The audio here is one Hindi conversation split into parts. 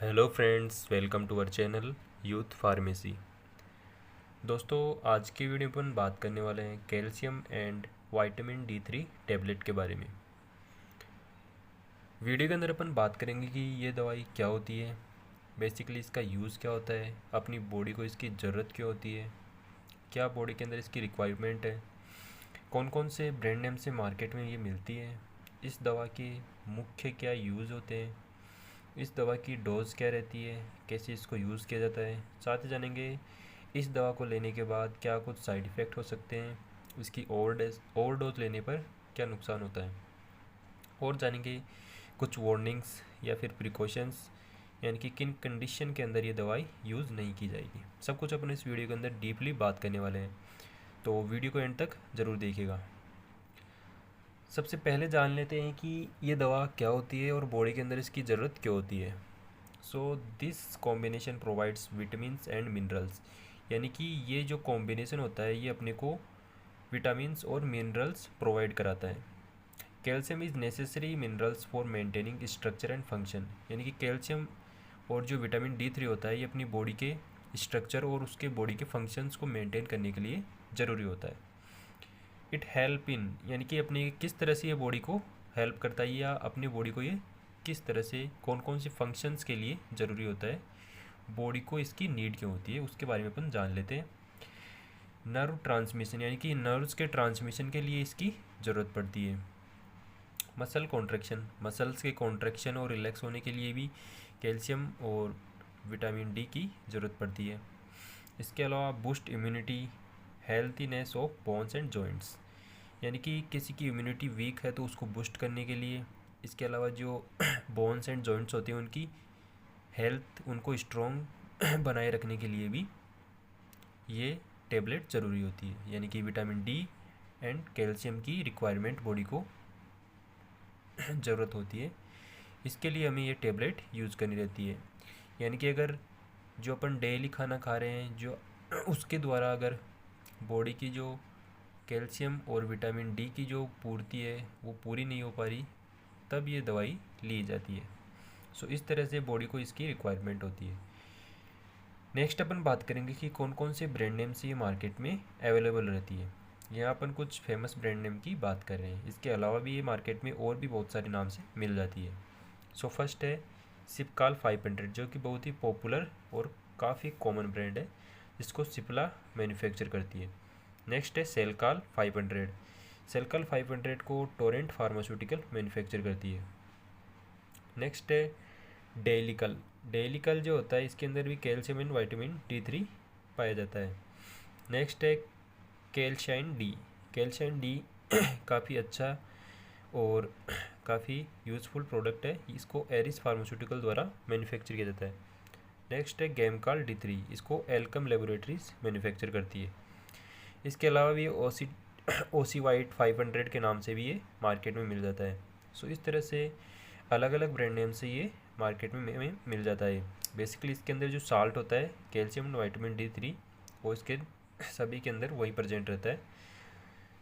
Hello friends, welcome to our channel Youth Pharmacy. दोस्तों, आज की वीडियो पर हम बात करने वाले हैं calcium and vitamin D3 tablet के बारे में। वीडियो के अंदर अपन बात करेंगे कि ये दवाई क्या होती है, बेसिकली इसका यूज़ क्या होता है, अपनी बॉडी को इसकी ज़रूरत क्यों होती है, क्या बॉडी के अंदर इसकी रिक्वायरमेंट है, कौन कौन से ब्रांड नेम से मार्केट में ये मिलती है, इस दवा के मुख्य क्या यूज़ होते हैं, इस दवा की डोज़ क्या रहती है, कैसे इसको यूज़ किया जाता है। साथ ही जानेंगे इस दवा को लेने के बाद क्या कुछ साइड इफ़ेक्ट हो सकते हैं, इसकी ओवर डोज लेने पर क्या नुकसान होता है, और जानेंगे कुछ वार्निंग्स या फिर प्रिकॉशंस, यानी कि किन कंडीशन के अंदर ये दवाई यूज़ नहीं की जाएगी। सब कुछ अपन इस वीडियो के अंदर डीपली बात करने वाले हैं, तो वीडियो को एंड तक ज़रूर देखिएगा। सबसे पहले जान लेते हैं कि ये दवा क्या होती है और बॉडी के अंदर इसकी ज़रूरत क्यों होती है। So this combination provides vitamins and minerals, यानी कि ये जो कॉम्बिनेशन होता है ये अपने को विटामिन्स और मिनरल्स प्रोवाइड कराता है। Calcium is necessary minerals for maintaining structure and function, यानी कि कैल्शियम और जो विटामिन D3 होता है ये अपनी बॉडी के स्ट्रक्चर और उसके बॉडी के फंक्शंस को मेंटेन करने के लिए ज़रूरी होता है। इट हेल्प इन, यानी कि अपनी किस तरह से ये बॉडी को हेल्प करता है या अपनी बॉडी को ये किस तरह से कौन कौन से फंक्शंस के लिए ज़रूरी होता है, बॉडी को इसकी नीड क्यों होती है, उसके बारे में अपन जान लेते हैं। नर्व ट्रांसमिशन, यानी कि नर्व्स के ट्रांसमिशन के लिए इसकी ज़रूरत पड़ती है। मसल कॉन्ट्रैक्शन, मसल्स के कॉन्ट्रैक्शन और रिलैक्स होने के लिए भी कैल्शियम और विटामिन D की ज़रूरत पड़ती है। इसके अलावा boost immunity, healthiness of bones and joints, यानी कि किसी की इम्यूनिटी वीक है तो उसको बूस्ट करने के लिए। इसके अलावा जो बोन्स एंड जॉइंट्स होते हैं उनकी हेल्थ, उनको स्ट्रॉन्ग बनाए रखने के लिए भी ये टेबलेट ज़रूरी होती है, यानी कि विटामिन D एंड कैल्शियम की रिक्वायरमेंट बॉडी को ज़रूरत होती है। इसके लिए हमें ये टेबलेट यूज़ करनी रहती है, यानी कि अगर जो अपन डेली खाना खा रहे हैं जो उसके द्वारा अगर बॉडी की जो कैल्शियम और विटामिन D की जो पूर्ति है वो पूरी नहीं हो पा रही, तब ये दवाई ली जाती है। सो इस तरह से बॉडी को इसकी रिक्वायरमेंट होती है। नेक्स्ट अपन बात करेंगे कि कौन कौन से ब्रांड नेम से ये मार्केट में अवेलेबल रहती है। यहाँ अपन कुछ फेमस ब्रांड नेम की बात कर रहे हैं, इसके अलावा भी ये मार्केट में और भी बहुत सारे नाम से मिल जाती है। सो फर्स्ट है सिप्काल 500, जो कि बहुत ही पॉपुलर और काफ़ी कॉमन ब्रांड है, जिसको सिप्ला मैन्युफैक्चर करती है। नेक्स्ट है सेलकाल 500, सेलकाल 500 को टोरेंट फार्मास्यूटिकल मैन्युफैक्चर करती है। नेक्स्ट है डेलिकल, डेलिकल जो होता है इसके अंदर भी कैल्शियम एंड विटामिन D3 पाया जाता है। नेक्स्ट है कैल्शाइन डी काफ़ी अच्छा और काफ़ी यूज़फुल प्रोडक्ट है, इसको एरिस फार्मास्यूटिकल द्वारा मैन्युफैक्चर किया जाता है। नेक्स्ट है गेमकाल D3, इसको एल्कम लेबोरेटरीज मैन्युफैक्चर करती है। इसके अलावा भी ओसी वाइट 500 के नाम से भी ये मार्केट में मिल जाता है। सो इस तरह से अलग अलग ब्रांड नेम से ये मार्केट में मिल जाता है। बेसिकली इसके अंदर जो साल्ट होता है कैल्शियम और विटामिन D3 वो इसके सभी के अंदर वही प्रेजेंट रहता है।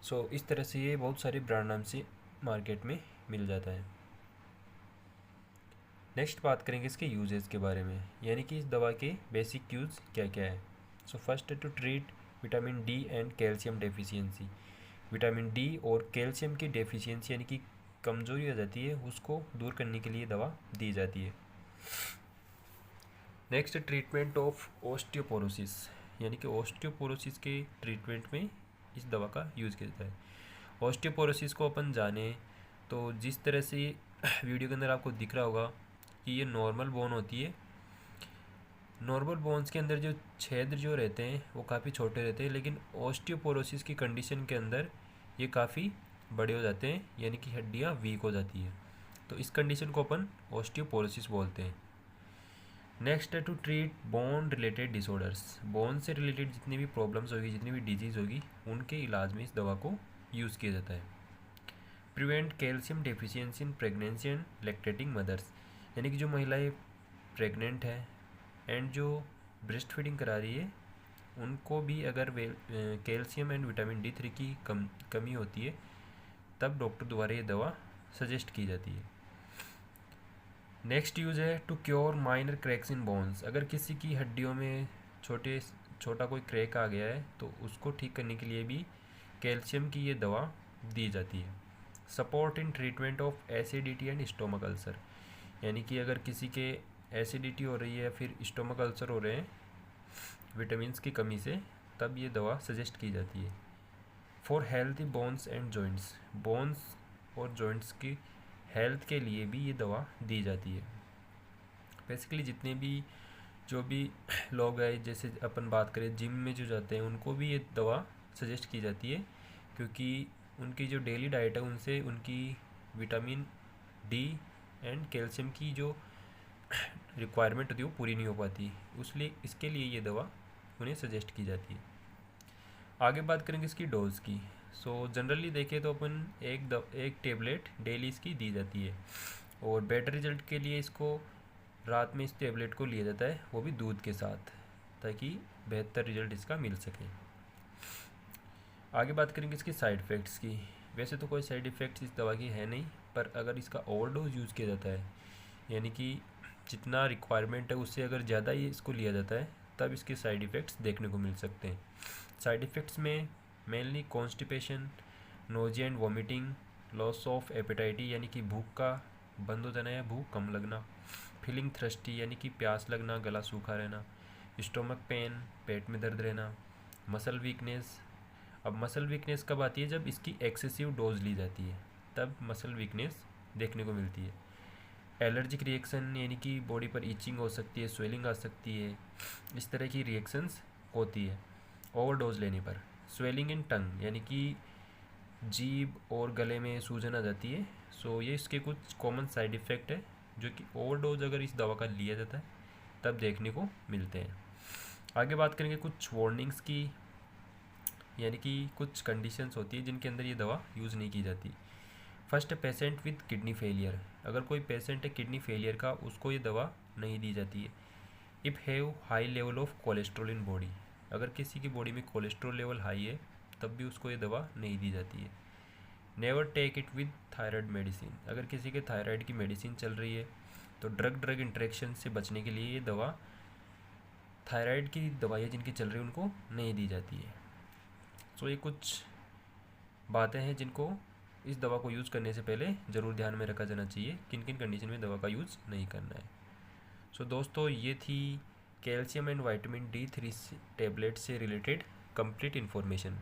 सो इस तरह से ये बहुत सारे ब्रांड नाम से मार्केट में मिल जाता है। नेक्स्ट बात करेंगे इसके यूजेस के बारे में, यानी कि इस दवा के बेसिक यूज़ क्या क्या है। सो फर्स्ट है to treat vitamin D and calcium deficiency, vitamin D और कैल्शियम की डेफिशिएंसी यानी कि कमज़ोरी हो जाती है उसको दूर करने के लिए दवा दी जाती है। नेक्स्ट ट्रीटमेंट ऑफ ओस्टियोपोरोसिस, यानी कि ओस्टियोपोरोसिस के ट्रीटमेंट में इस दवा का यूज़ किया जाता है। ओस्टियोपोरोसिस को अपन जाने तो जिस तरह से वीडियो के अंदर आपको दिख रहा होगा कि ये नॉर्मल बोन होती है, नॉर्मल बोन्स के अंदर जो छेद जो रहते हैं वो काफ़ी छोटे रहते हैं, लेकिन ओस्टियोपोरोसिस की कंडीशन के अंदर ये काफ़ी बड़े हो जाते हैं, यानी कि हड्डियाँ वीक हो जाती है। तो इस कंडीशन को अपन ओस्टियोपोरोसिस बोलते हैं। नेक्स्ट है to treat bone related disorders, bone से रिलेटेड जितनी भी प्रॉब्लम्स होगी, जितनी भी डिजीज़ होगी, उनके इलाज में इस दवा को यूज़ किया जाता है। Prevent calcium deficiency in pregnancy and lactating mothers, यानी कि जो महिलाएं प्रेग्नेंट है एंड जो ब्रेस्ट फीडिंग करा रही है उनको भी अगर कैल्शियम एंड विटामिन D3 की कमी होती है तब डॉक्टर द्वारा ये दवा सजेस्ट की जाती है। नेक्स्ट यूज़ है to cure minor cracks in bones. अगर किसी की हड्डियों में छोटा कोई क्रैक आ गया है तो उसको ठीक करने के लिए भी कैल्शियम की ये दवा दी जाती है। Support in treatment of acidity and stomach ulcer, यानी कि अगर किसी के एसिडिटी हो रही है फिर स्टोमक अल्सर हो रहे हैं विटामिन्स की कमी से, तब ये दवा सजेस्ट की जाती है। For healthy bones and joints, bones और जॉइंट्स की हेल्थ के लिए भी ये दवा दी जाती है। बेसिकली जितने भी जो भी लोग हैं, जैसे अपन बात करें जिम में जो जाते हैं, उनको भी ये दवा सजेस्ट की जाती है, क्योंकि उनकी जो डेली डाइट है उनसे उनकी विटामिन डी एंड कैल्शियम की जो रिक्वायरमेंट होती है वो पूरी नहीं हो पाती, इसलिए इसके लिए ये दवा उन्हें सजेस्ट की जाती है। आगे बात करेंगे इसकी डोज की। सो जनरली देखें तो अपन एक टेबलेट डेली इसकी दी जाती है, और बेटर रिजल्ट के लिए इसको रात में इस टेबलेट को लिया जाता है, वो भी दूध के साथ, ताकि बेहतर रिजल्ट इसका मिल सके। आगे बात करेंगे इसकी साइड इफ़ेक्ट्स की। वैसे तो कोई साइड इफ़ेक्ट्स इस दवा की है नहीं, पर अगर इसका ओवरडोज यूज़ किया जाता है, यानी कि जितना रिक्वायरमेंट है उससे अगर ज़्यादा ही इसको लिया जाता है, तब इसके साइड इफ़ेक्ट्स देखने को मिल सकते हैं। साइड इफ़ेक्ट्स में mainly constipation, nausea and vomiting, loss of appetite यानी कि भूख का बंद हो जाना या भूख कम लगना, फीलिंग थ्रस्टी यानी कि प्यास लगना, गला सूखा रहना, स्टोमक पेन, पेट में दर्द रहना, मसल वीकनेस। अब मसल वीकनेस कब आती है? जब इसकी एक्सेसिव डोज ली जाती है, तब मसल वीकनेस देखने को मिलती है। एलर्जिक रिएक्शन यानी कि बॉडी पर ईचिंग हो सकती है, स्वेलिंग आ सकती है, इस तरह की रिएक्शंस होती है ओवर डोज लेने पर। स्वेलिंग इन टंग यानी कि जीभ और गले में सूजन आ जाती है। सो ये इसके कुछ कॉमन साइड इफ़ेक्ट है जो कि ओवर डोज अगर इस दवा का लिया जाता है तब देखने को मिलते हैं। आगे बात करेंगे कुछ वार्निंग्स की, यानी कि कुछ कंडीशंस होती है जिनके अंदर ये दवा यूज़ नहीं की जाती। फर्स्ट है पेशेंट विद किडनी फेलियर। अगर कोई पेशेंट है किडनी फेलियर का, उसको ये दवा नहीं दी जाती है। If have high level of cholesterol in body, अगर किसी की बॉडी में कोलेस्ट्रॉल लेवल हाई है तब भी उसको ये दवा नहीं दी जाती है। Never take it with thyroid medicine, अगर किसी के थायराइड की मेडिसिन चल रही है तो ड्रग इंटरेक्शन से बचने के लिए ये दवा, थायराइड की दवाइयाँ जिनकी चल रही है उनको नहीं दी जाती है। सो ये कुछ बातें हैं जिनको इस दवा को यूज़ करने से पहले ज़रूर ध्यान में रखा जाना चाहिए, किन किन कंडीशन में दवा का यूज़ नहीं करना है। सो दोस्तों, ये थी calcium and vitamin D3 tablet से रिलेटेड कंप्लीट इन्फॉर्मेशन।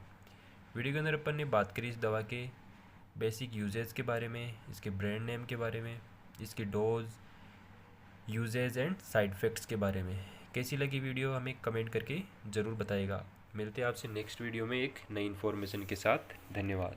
वीडियो के अंदर अपन ने बात करी इस दवा के बेसिक यूजेस के बारे में, इसके ब्रांड नेम के बारे में, इसकी dose, uses and side effects के बारे में। कैसी लगी वीडियो हमें कमेंट करके ज़रूर बताइएगा। मिलते हैं आपसे नेक्स्ट वीडियो में एक नई इन्फॉर्मेशन के साथ। धन्यवाद।